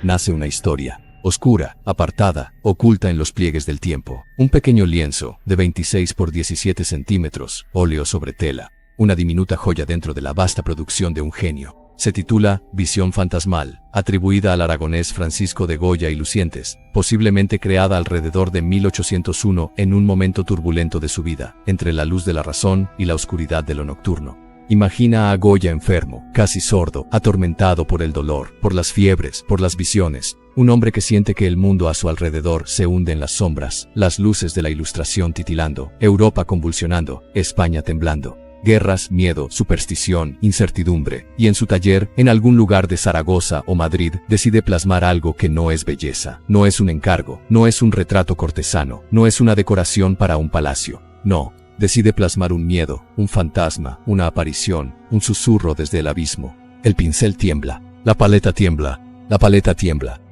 nace una historia. Oscura, apartada, oculta en los pliegues del tiempo. Un pequeño lienzo, de 26 por 17 centímetros, óleo sobre tela. Una diminuta joya dentro de la vasta producción de un genio. Se titula Visión fantasmal, atribuida al aragonés Francisco de Goya y Lucientes, posiblemente creada alrededor de 1801 en un momento turbulento de su vida, entre la luz de la razón y la oscuridad de lo nocturno. Imagina a Goya enfermo, casi sordo, atormentado por el dolor, por las fiebres, por las visiones. Un hombre que siente que el mundo a su alrededor se hunde en las sombras, las luces de la Ilustración titilando, Europa convulsionando, España temblando. Guerras, miedo, superstición, incertidumbre, y en su taller, en algún lugar de Zaragoza o Madrid, decide plasmar algo que no es belleza, no es un encargo, no es un retrato cortesano, no es una decoración para un palacio, no. Decide plasmar un miedo, un fantasma, una aparición, un susurro desde el abismo. El pincel tiembla, la paleta tiembla,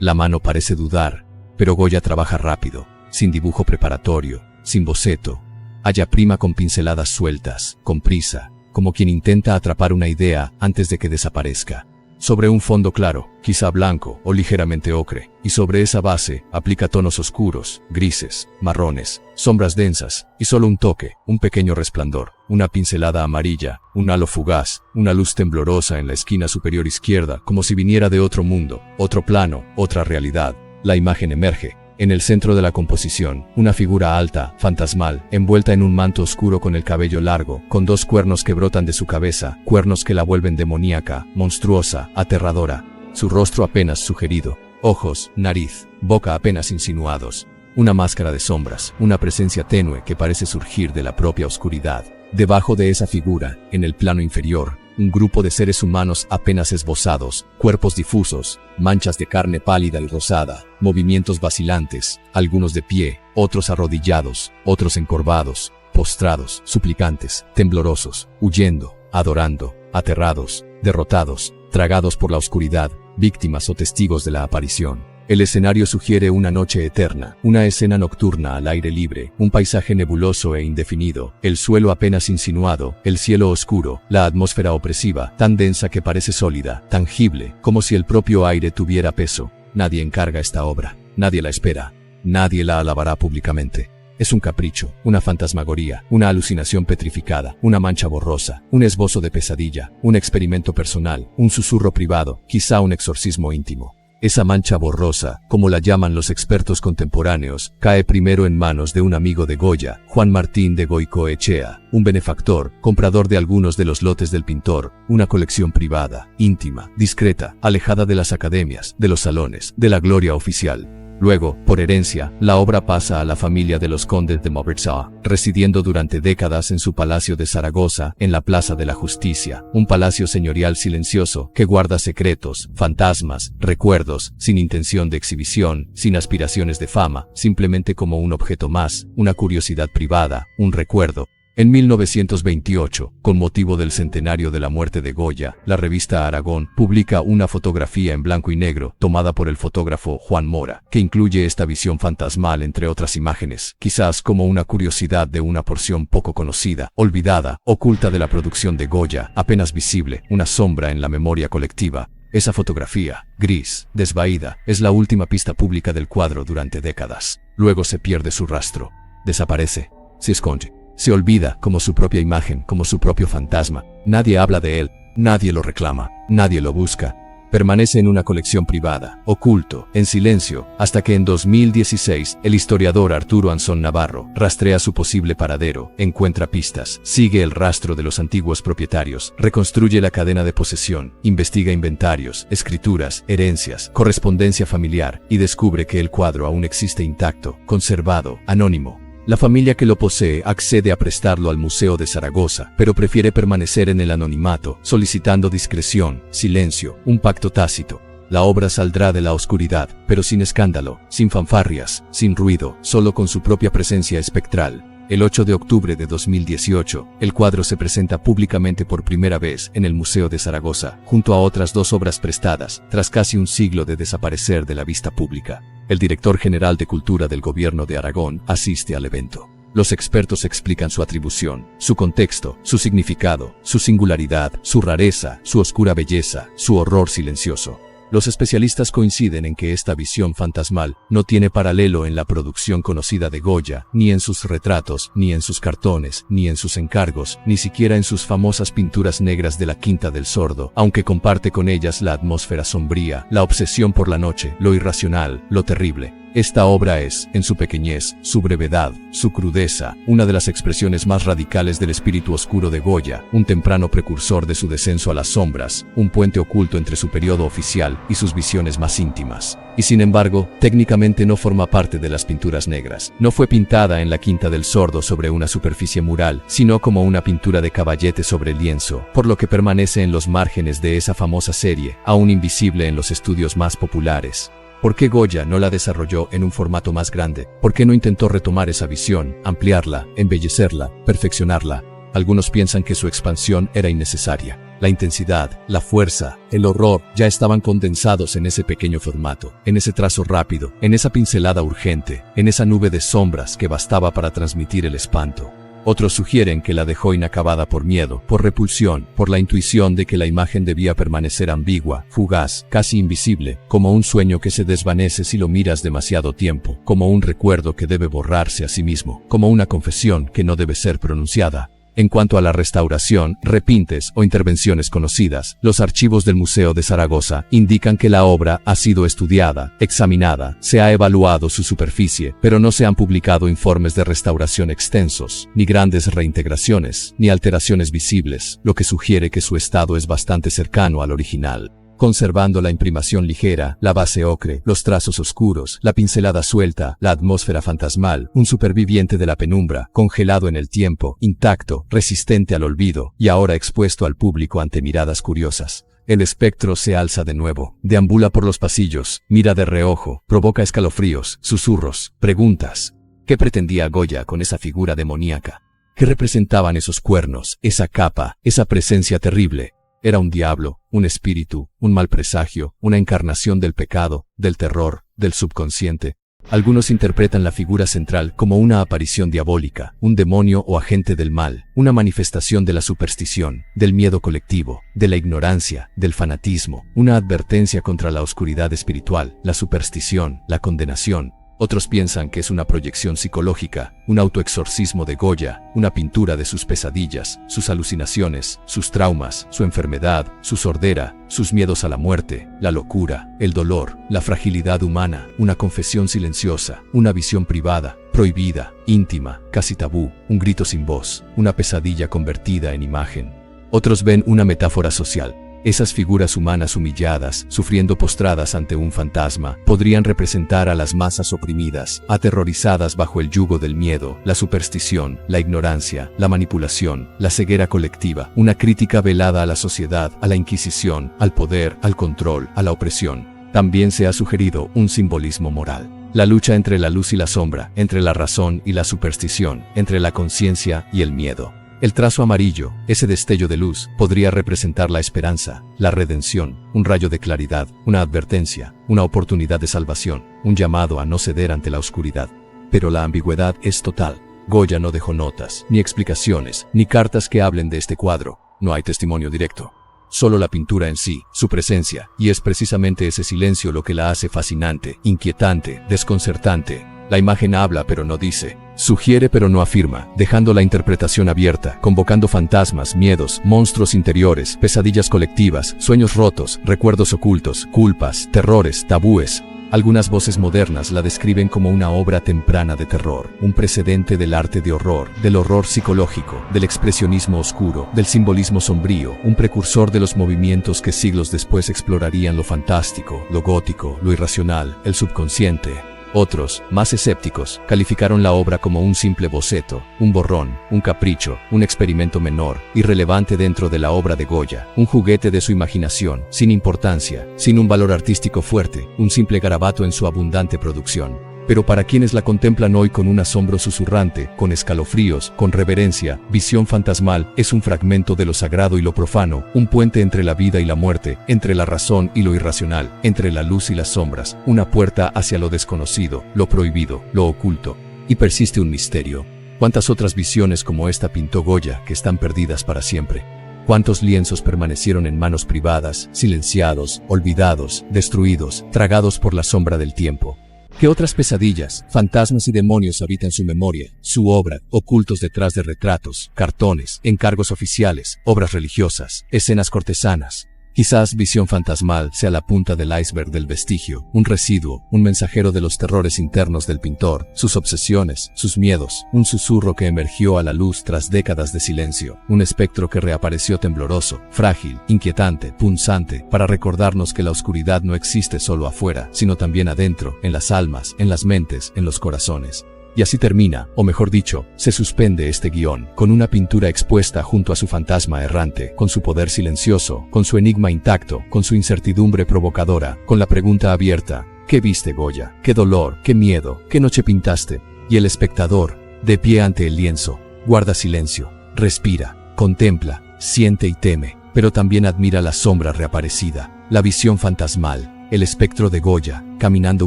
la mano parece dudar, pero Goya trabaja rápido, sin dibujo preparatorio, sin boceto. Halla prima con pinceladas sueltas, con prisa, como quien intenta atrapar una idea antes de que desaparezca. Sobre un fondo claro, quizá blanco o ligeramente ocre, y sobre esa base aplica tonos oscuros, grises, marrones, sombras densas, y solo un toque, un pequeño resplandor, una pincelada amarilla, un halo fugaz, una luz temblorosa en la esquina superior izquierda, como si viniera de otro mundo, otro plano, otra realidad. La imagen emerge. En el centro de la composición, una figura alta, fantasmal, envuelta en un manto oscuro con el cabello largo, con dos cuernos que brotan de su cabeza, cuernos que la vuelven demoníaca, monstruosa, aterradora. Su rostro apenas sugerido, ojos, nariz, boca apenas insinuados. Una máscara de sombras, una presencia tenue que parece surgir de la propia oscuridad. Debajo de esa figura, en el plano inferior, un grupo de seres humanos apenas esbozados, cuerpos difusos, manchas de carne pálida y rosada, movimientos vacilantes, algunos de pie, otros arrodillados, otros encorvados, postrados, suplicantes, temblorosos, huyendo, adorando, aterrados, derrotados, tragados por la oscuridad, víctimas o testigos de la aparición. El escenario sugiere una noche eterna, una escena nocturna al aire libre, un paisaje nebuloso e indefinido, el suelo apenas insinuado, el cielo oscuro, la atmósfera opresiva, tan densa que parece sólida, tangible, como si el propio aire tuviera peso. Nadie encarga esta obra, nadie la espera, nadie la alabará públicamente. Es un capricho, una fantasmagoría, una alucinación petrificada, una mancha borrosa, un esbozo de pesadilla, un experimento personal, un susurro privado, quizá un exorcismo íntimo. Esa mancha borrosa, como la llaman los expertos contemporáneos, cae primero en manos de un amigo de Goya, Juan Martín de Goicoechea, un benefactor, comprador de algunos de los lotes del pintor, una colección privada, íntima, discreta, alejada de las academias, de los salones, de la gloria oficial. Luego, por herencia, la obra pasa a la familia de los condes de Mauversat, residiendo durante décadas en su palacio de Zaragoza, en la Plaza de la Justicia, un palacio señorial silencioso que guarda secretos, fantasmas, recuerdos, sin intención de exhibición, sin aspiraciones de fama, simplemente como un objeto más, una curiosidad privada, un recuerdo. En 1928, con motivo del centenario de la muerte de Goya, la revista Aragón publica una fotografía en blanco y negro, tomada por el fotógrafo Juan Mora, que incluye esta visión fantasmal entre otras imágenes, quizás como una curiosidad de una porción poco conocida, olvidada, oculta de la producción de Goya, apenas visible, una sombra en la memoria colectiva. Esa fotografía, gris, desvaída, es la última pista pública del cuadro durante décadas. Luego se pierde su rastro. Desaparece. Se esconde. Se olvida, como su propia imagen, como su propio fantasma. Nadie habla de él, nadie lo reclama, nadie lo busca. Permanece en una colección privada, oculto, en silencio, hasta que en 2016, el historiador Arturo Anzón Navarro rastrea su posible paradero, encuentra pistas, sigue el rastro de los antiguos propietarios, reconstruye la cadena de posesión, investiga inventarios, escrituras, herencias, correspondencia familiar, y descubre que el cuadro aún existe intacto, conservado, anónimo. La familia que lo posee accede a prestarlo al Museo de Zaragoza, pero prefiere permanecer en el anonimato, solicitando discreción, silencio, un pacto tácito. La obra saldrá de la oscuridad, pero sin escándalo, sin fanfarrias, sin ruido, solo con su propia presencia espectral. El 8 de octubre de 2018, el cuadro se presenta públicamente por primera vez en el Museo de Zaragoza, junto a otras dos obras prestadas, tras casi un siglo de desaparecer de la vista pública. El director general de Cultura del Gobierno de Aragón asiste al evento. Los expertos explican su atribución, su contexto, su significado, su singularidad, su rareza, su oscura belleza, su horror silencioso. Los especialistas coinciden en que esta visión fantasmal no tiene paralelo en la producción conocida de Goya, ni en sus retratos, ni en sus cartones, ni en sus encargos, ni siquiera en sus famosas pinturas negras de la Quinta del Sordo, aunque comparte con ellas la atmósfera sombría, la obsesión por la noche, lo irracional, lo terrible. Esta obra es, en su pequeñez, su brevedad, su crudeza, una de las expresiones más radicales del espíritu oscuro de Goya, un temprano precursor de su descenso a las sombras, un puente oculto entre su periodo oficial y sus visiones más íntimas. Y sin embargo, técnicamente no forma parte de las pinturas negras. No fue pintada en la Quinta del Sordo sobre una superficie mural, sino como una pintura de caballete sobre lienzo, por lo que permanece en los márgenes de esa famosa serie, aún invisible en los estudios más populares. ¿Por qué Goya no la desarrolló en un formato más grande? ¿Por qué no intentó retomar esa visión, ampliarla, embellecerla, perfeccionarla? Algunos piensan que su expansión era innecesaria. La intensidad, la fuerza, el horror ya estaban condensados en ese pequeño formato, en ese trazo rápido, en esa pincelada urgente, en esa nube de sombras que bastaba para transmitir el espanto. Otros sugieren que la dejó inacabada por miedo, por repulsión, por la intuición de que la imagen debía permanecer ambigua, fugaz, casi invisible, como un sueño que se desvanece si lo miras demasiado tiempo, como un recuerdo que debe borrarse a sí mismo, como una confesión que no debe ser pronunciada. En cuanto a la restauración, repintes o intervenciones conocidas, los archivos del Museo de Zaragoza indican que la obra ha sido estudiada, examinada, se ha evaluado su superficie, pero no se han publicado informes de restauración extensos, ni grandes reintegraciones, ni alteraciones visibles, lo que sugiere que su estado es bastante cercano al original. Conservando la imprimación ligera, la base ocre, los trazos oscuros, la pincelada suelta, la atmósfera fantasmal, un superviviente de la penumbra, congelado en el tiempo, intacto, resistente al olvido, y ahora expuesto al público ante miradas curiosas. El espectro se alza de nuevo, deambula por los pasillos, mira de reojo, provoca escalofríos, susurros, preguntas. ¿Qué pretendía Goya con esa figura demoníaca? ¿Qué representaban esos cuernos, esa capa, esa presencia terrible? Era un diablo, un espíritu, un mal presagio, una encarnación del pecado, del terror, del subconsciente. Algunos interpretan la figura central como una aparición diabólica, un demonio o agente del mal, una manifestación de la superstición, del miedo colectivo, de la ignorancia, del fanatismo, una advertencia contra la oscuridad espiritual, la superstición, la condenación. Otros piensan que es una proyección psicológica, un autoexorcismo de Goya, una pintura de sus pesadillas, sus alucinaciones, sus traumas, su enfermedad, su sordera, sus miedos a la muerte, la locura, el dolor, la fragilidad humana, una confesión silenciosa, una visión privada, prohibida, íntima, casi tabú, un grito sin voz, una pesadilla convertida en imagen. Otros ven una metáfora social. Esas figuras humanas humilladas, sufriendo postradas ante un fantasma, podrían representar a las masas oprimidas, aterrorizadas bajo el yugo del miedo, la superstición, la ignorancia, la manipulación, la ceguera colectiva, una crítica velada a la sociedad, a la Inquisición, al poder, al control, a la opresión. También se ha sugerido un simbolismo moral. La lucha entre la luz y la sombra, entre la razón y la superstición, entre la conciencia y el miedo. El trazo amarillo, ese destello de luz, podría representar la esperanza, la redención, un rayo de claridad, una advertencia, una oportunidad de salvación, un llamado a no ceder ante la oscuridad. Pero la ambigüedad es total. Goya no dejó notas, ni explicaciones, ni cartas que hablen de este cuadro. No hay testimonio directo. Solo la pintura en sí, su presencia, y es precisamente ese silencio lo que la hace fascinante, inquietante, desconcertante. La imagen habla pero no dice, sugiere pero no afirma, dejando la interpretación abierta, convocando fantasmas, miedos, monstruos interiores, pesadillas colectivas, sueños rotos, recuerdos ocultos, culpas, terrores, tabúes. Algunas voces modernas la describen como una obra temprana de terror, un precedente del arte de horror, del horror psicológico, del expresionismo oscuro, del simbolismo sombrío, un precursor de los movimientos que siglos después explorarían lo fantástico, lo gótico, lo irracional, el subconsciente. Otros, más escépticos, calificaron la obra como un simple boceto, un borrón, un capricho, un experimento menor, irrelevante dentro de la obra de Goya, un juguete de su imaginación, sin importancia, sin un valor artístico fuerte, un simple garabato en su abundante producción. Pero para quienes la contemplan hoy con un asombro susurrante, con escalofríos, con reverencia, visión fantasmal, es un fragmento de lo sagrado y lo profano, un puente entre la vida y la muerte, entre la razón y lo irracional, entre la luz y las sombras, una puerta hacia lo desconocido, lo prohibido, lo oculto. Y persiste un misterio. ¿Cuántas otras visiones como esta pintó Goya que están perdidas para siempre? ¿Cuántos lienzos permanecieron en manos privadas, silenciados, olvidados, destruidos, tragados por la sombra del tiempo? ¿Qué otras pesadillas, fantasmas y demonios habitan su memoria, su obra, ocultos detrás de retratos, cartones, encargos oficiales, obras religiosas, escenas cortesanas? Quizás Visión Fantasmal sea la punta del iceberg del vestigio, un residuo, un mensajero de los terrores internos del pintor, sus obsesiones, sus miedos, un susurro que emergió a la luz tras décadas de silencio, un espectro que reapareció tembloroso, frágil, inquietante, punzante, para recordarnos que la oscuridad no existe solo afuera, sino también adentro, en las almas, en las mentes, en los corazones. Y así termina, o mejor dicho, se suspende este guión, con una pintura expuesta junto a su fantasma errante, con su poder silencioso, con su enigma intacto, con su incertidumbre provocadora, con la pregunta abierta: ¿qué viste, Goya? ¿Qué dolor? ¿Qué miedo? ¿Qué noche pintaste? Y el espectador, de pie ante el lienzo, guarda silencio, respira, contempla, siente y teme, pero también admira la sombra reaparecida, la visión fantasmal, el espectro de Goya, caminando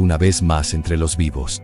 una vez más entre los vivos.